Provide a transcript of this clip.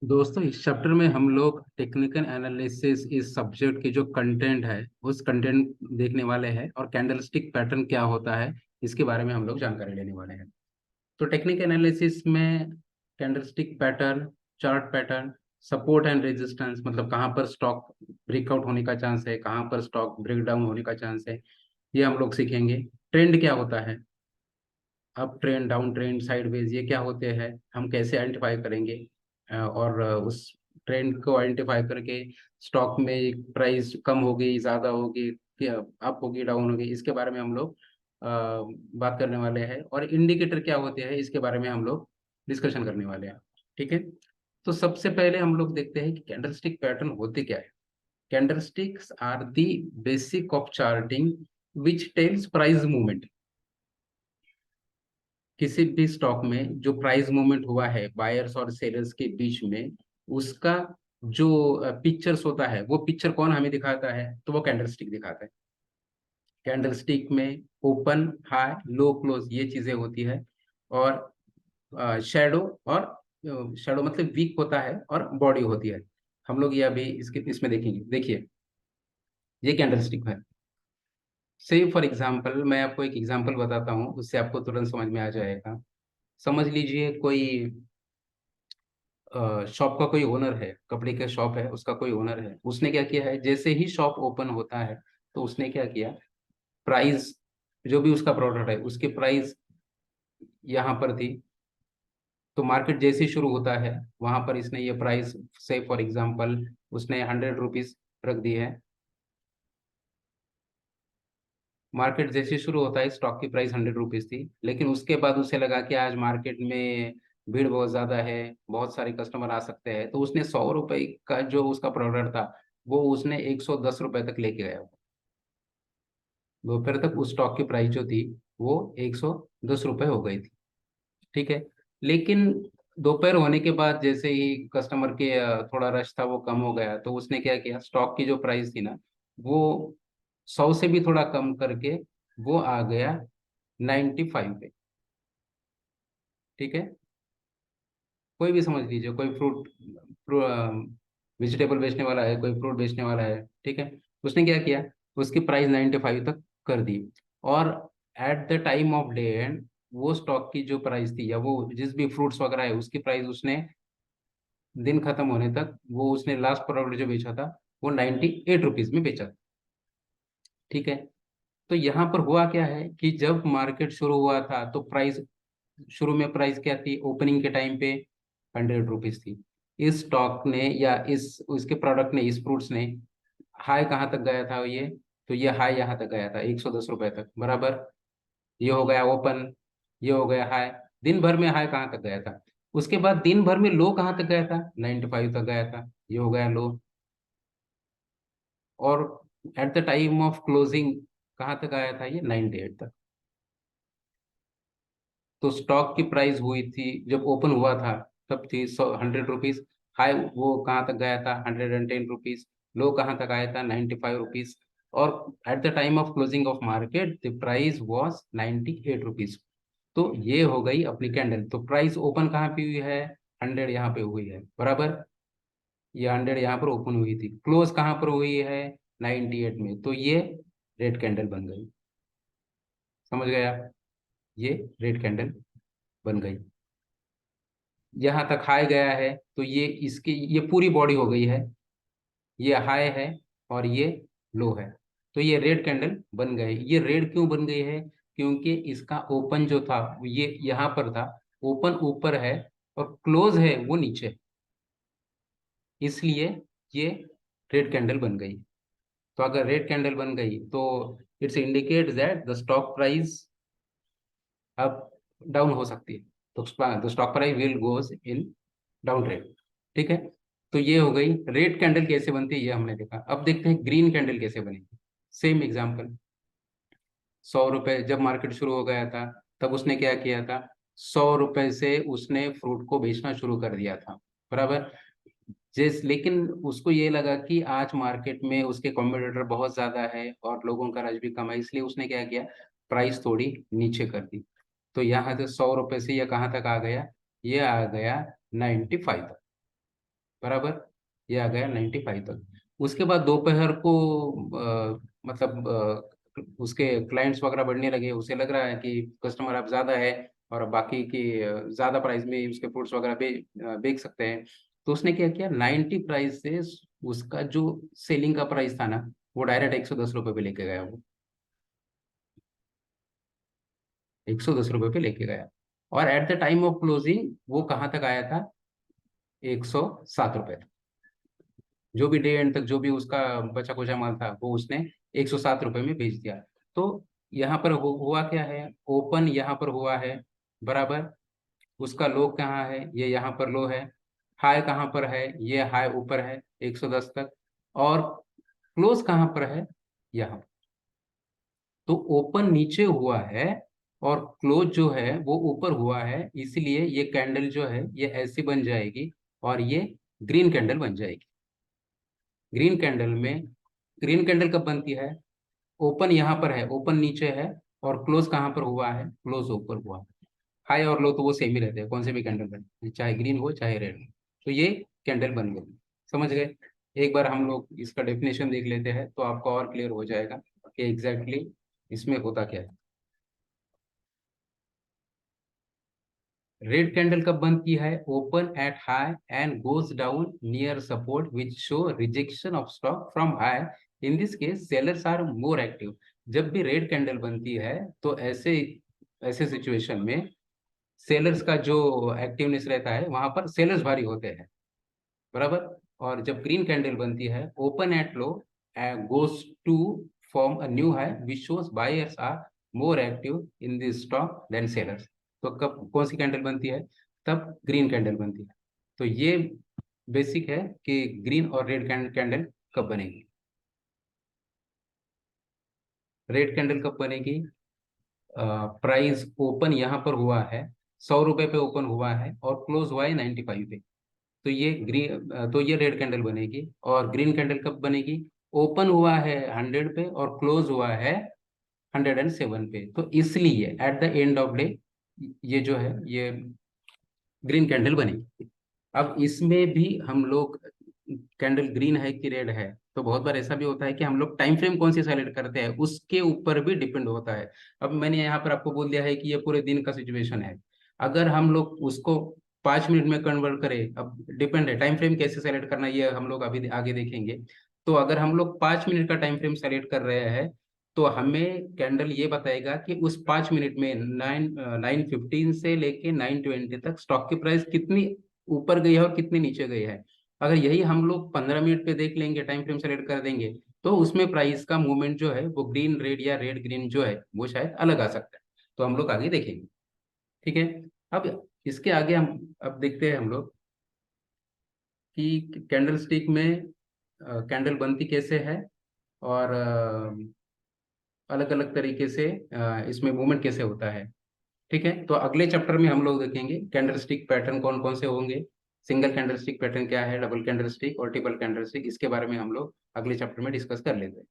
दोस्तों, इस चैप्टर में हम लोग टेक्निकल एनालिसिस इस सब्जेक्ट की जो कंटेंट है उस कंटेंट देखने वाले हैं और कैंडलस्टिक पैटर्न क्या होता है इसके बारे में हम लोग जानकारी लेने वाले हैं। तो टेक्निकल एनालिसिस में candlestick pattern, chart pattern, support and resistance मतलब कहाँ पर स्टॉक ब्रेकआउट होने का चांस है, कहाँ पर स्टॉक ब्रेक डाउन होने का चांस है, ये हम लोग सीखेंगे। ट्रेंड क्या होता है, up trend, down trend, sideways, ये क्या होते हैं, हम कैसे आइडेंटिफाई करेंगे। और उस ट्रेंड को आइडेंटिफाई करके स्टॉक में प्राइस कम होगी, ज़्यादा होगी, अप होगी, डाउन होगी, इसके बारे में हम लोग बात करने वाले हैं। और इंडिकेटर क्या होते हैं इसके बारे में हम लोग डिस्कशन करने वाले हैं। ठीक है। तो सबसे पहले हम लोग देखते हैं कि कैंडलस्टिक पैटर्न होते क्या है। Candlesticks are the basic of charting which tells price movement. किसी भी स्टॉक में जो प्राइस मूवमेंट हुआ है बायर्स और सेलर्स के बीच में, उसका जो पिक्चर्स होता है, वो पिक्चर कौन हमें दिखाता है, तो वो कैंडलस्टिक दिखाता है। कैंडलस्टिक में ओपन, हाई, लो, क्लोज, ये चीजें होती है। और शैडो, और शैडो मतलब वीक होता है, और बॉडी होती है। हम लोग ये अभी इसके इसमें देखेंगे। देखिए, ये कैंडलस्टिक है। से फॉर एग्जांपल मैं आपको एक एग्जांपल बताता हूँ, उससे आपको तुरंत समझ में आ जाएगा। समझ लीजिए कोई शॉप का कोई ओनर है, कपड़े का शॉप है, उसका कोई ओनर है। उसने क्या किया है, जैसे ही शॉप ओपन होता है तो उसने क्या किया, प्राइस, जो भी उसका प्रोडक्ट है उसकी प्राइस यहाँ पर थी। तो मार्केट जैसे ही शुरू होता है वहां पर इसने ये प्राइस, से फॉर एग्जांपल उसने 100 रुपीज रख दी है। मार्केट जैसे ही शुरू होता है स्टॉक की प्राइस 100 रुपीज थी, लेकिन उसके बाद उसे लगा कि आज मार्केट में भीड़ बहुत ज्यादा है, बहुत सारे कस्टमर आ सकते हैं, तो उसने 100 रुपए का जो उसका प्रोडक्ट था वो उसने 110 रुपए तक लेके गया। दोपहर तक उस स्टॉक की प्राइस जो थी वो 110 रुपए हो गई थी। ठीक है। लेकिन दोपहर होने के बाद जैसे ही कस्टमर के थोड़ा रश था वो कम हो गया, तो उसने क्या किया, स्टॉक की जो प्राइस थी ना, वो 100 से भी थोड़ा कम करके वो आ गया 95 पे। ठीक है। कोई भी समझ लीजिए, कोई फ्रूट, वेजिटेबल बेचने वाला है, कोई फ्रूट बेचने वाला है। ठीक है। उसने क्या किया, उसकी प्राइस 95 तक कर दी। और at the time of day and वो स्टॉक की जो प्राइस थी, या वो जिस भी फ्रूट्स वगैरह है उसकी प्राइस उसने दिन खत्म होने तक, वो उसने लास्ट प्रोडक्ट जो बेचा था वो 98 रुपीज में बेचा था। ठीक है। तो यहाँ पर हुआ क्या है कि जब मार्केट शुरू हुआ था तो प्राइस, शुरू में प्राइस क्या थी, ओपनिंग के टाइम पे 100 रुपीज थी। इस स्टॉक ने या इस उसके प्रोडक्ट ने, इस फ्रूट्स ने हाई कहाँ तक गया था ये, तो ये हाई यहाँ तक गया था 110 रुपए तक, बराबर। ये हो गया ओपन, ये हो गया हाई। दिन भर में हाई कहाँ तक गया था, उसके बाद दिन भर में लो कहाँ तक गया था, 95 तक गया था, ये हो गया लो। और at the time of closing कहाँ तक आया था, ये 98 तक। तो स्टॉक की प्राइस हुई थी जब ओपन हुआ था तब थी 100 रुपीज। हाई वो कहाँ तक गया था, 110 रुपीज। लो कहाँ तक आया था, 95 रुपीज। और at the time of closing of market the price was 98 rupees. तो ये हो गई अपनी कैंडल। तो प्राइस ओपन कहाँ पे हुई है, 100 यहाँ पे हुई है, बराबर। ये 100 यहाँ पर ओपन हुई थी, क्लोज कहाँ पर हुई है, 98 में, तो ये रेड कैंडल बन गई। समझ गया, ये रेड कैंडल बन गई। यहाँ तक हाई गया है तो ये इसकी ये पूरी बॉडी हो गई है, ये हाई है और ये लो है। तो ये रेड कैंडल बन गई। ये रेड क्यों बन गई है, क्योंकि इसका ओपन जो था ये यहाँ पर था, ओपन ऊपर है और क्लोज है वो नीचे, इसलिए ये रेड कैंडल बन गई। तो अगर रेड कैंडल बन गई तो it's indicate that the stock price अब डाउन हो सकती है। तो stock price will goes in down trade. ठीक है। तो ये हो गई रेड कैंडल कैसे बनती है, ये हमने देखा। अब देखते हैं ग्रीन कैंडल कैसे बनेगी। सेम एग्जांपल, 100 रुपए जब मार्केट शुरू हो गया था तब उसने क्या किया था, 100 रुपए से उसने फ्रूट को बेचना शुरू कर दिया था, बराबर। लेकिन उसको ये लगा कि आज मार्केट में उसके कॉम्पिटिटर बहुत ज्यादा है और लोगों का रश भी कम है, इसलिए उसने क्या किया, प्राइस थोड़ी नीचे कर दी। तो यहाँ से 100 रुपए से ये कहाँ तक आ गया, ये आ गया 95 तक। बराबर, ये आ गया 95 तक। उसके बाद दोपहर को मतलब उसके क्लाइंट्स वगैरह बढ़ने लगे, उसे लग रहा है कि कस्टमर अब ज़्यादा है और बाकी की ज़्यादा प्राइस में उसके फ्रूट्स वगैरह बेच सकते हैं। तो उसने क्या किया, 90 प्राइस से उसका जो सेलिंग का प्राइस था ना, वो डायरेक्ट 110 रुपये पे लेके गया वो। 110 रुपये पे लेके गया। और at the time of closing वो कहाँ तक आया था, 107 रुपये। जो भी डे एंड तक जो भी उसका बचा कुचा माल था वो उसने 107 रुपये में बेच दिया। तो यहाँ पर हुआ क्या है, ओपन यहाँ पर हुआ है, बराबर। उसका लो कहाँ है, ये यहाँ पर लो है। हाई कहाँ पर है, ये हाई ऊपर है 110 तक। और क्लोज कहाँ पर है, यहाँ। तो ओपन नीचे हुआ है और क्लोज जो है वो ऊपर हुआ है, इसलिए ये कैंडल जो है ये ऐसी बन जाएगी और ये ग्रीन कैंडल बन जाएगी। ग्रीन कैंडल में, ग्रीन कैंडल कब बनती है, ओपन यहाँ पर है, ओपन नीचे है, और क्लोज कहाँ पर हुआ है, क्लोज ऊपर हुआ है। हाई और लो तो वो सेम ही रहते हैं, कौन से भी कैंडल बने, चाहे ग्रीन हो चाहे रेड हो। तो ये कैंडल बन गई, समझ गए। एक बार हम लोग इसका डेफिनेशन देख लेते हैं तो आपको और क्लियर हो जाएगा कि एग्जैक्टली इसमें होता क्या है। रेड कैंडल कब बनती है, open at high and goes down near support which show rejection of stock from high. In this case sellers are more active. जब भी रेड कैंडल बनती है तो ऐसे ऐसे सिचुएशन में सेलर्स का जो एक्टिवनेस रहता है वहां पर सेलर्स भारी होते हैं, बराबर। और जब ग्रीन कैंडल बनती है, open at low goes to form a new high which shows buyers are more active in this stock than sellers. तो कब कौन सी कैंडल बनती है, तब ग्रीन कैंडल बनती है। तो ये बेसिक है कि ग्रीन और रेड कैंडल कब बनेगी। रेड कैंडल कब बनेगी, प्राइस ओपन यहाँ पर हुआ है, 100 रुपए पे ओपन हुआ है और क्लोज हुआ है 95 पे। तो ये ग्रीन, तो ये रेड कैंडल बनेगी। और ग्रीन कैंडल कब बनेगी, ओपन हुआ है 100 पे और क्लोज हुआ है 107 पे। तो इसलिए at the end of day ये जो है ये ग्रीन कैंडल बनेगी। अब इसमें भी हम लोग, कैंडल ग्रीन है कि रेड है, तो बहुत बार ऐसा भी होता है कि हम लोग टाइम फ्रेम कौन सी सेलेक्ट करते हैं उसके ऊपर भी डिपेंड होता है। अब मैंने यहाँ पर आपको बोल दिया है कि ये पूरे दिन का सिचुएशन है। अगर हम लोग उसको 5 मिनट में कन्वर्ट करें, अब डिपेंड है टाइम फ्रेम कैसे सेलेक्ट करना, ये हम लोग अभी आगे देखेंगे। तो अगर हम लोग 5 मिनट का टाइम फ्रेम सेलेक्ट कर रहे हैं तो हमें कैंडल ये बताएगा कि उस 5 मिनट में 9:15 से लेके 9:20 तक स्टॉक की प्राइस कितनी ऊपर गई है और कितनी नीचे गई है। अगर यही हम लोग 15 मिनट पे देख लेंगे, टाइम फ्रेम सेलेक्ट कर देंगे, तो उसमें प्राइस का मूवमेंट जो है वो ग्रीन रेड या रेड ग्रीन जो है वो शायद अलग आ सकता है। तो हम लोग आगे देखेंगे, ठीक है। अब इसके आगे हम अब देखते हैं हम लोग कि कैंडल स्टिक में कैंडल बनती कैसे है और अलग अलग तरीके से इसमें मूवमेंट कैसे होता है। ठीक है, तो अगले चैप्टर में हम लोग देखेंगे कैंडल स्टिक पैटर्न कौन कौन से होंगे, सिंगल कैंडल स्टिक पैटर्न क्या है, डबल कैंडल स्टिक और ट्रिपल कैंडल स्टिक, इसके बारे में हम लोग अगले चैप्टर में डिस्कस कर लेते हैं।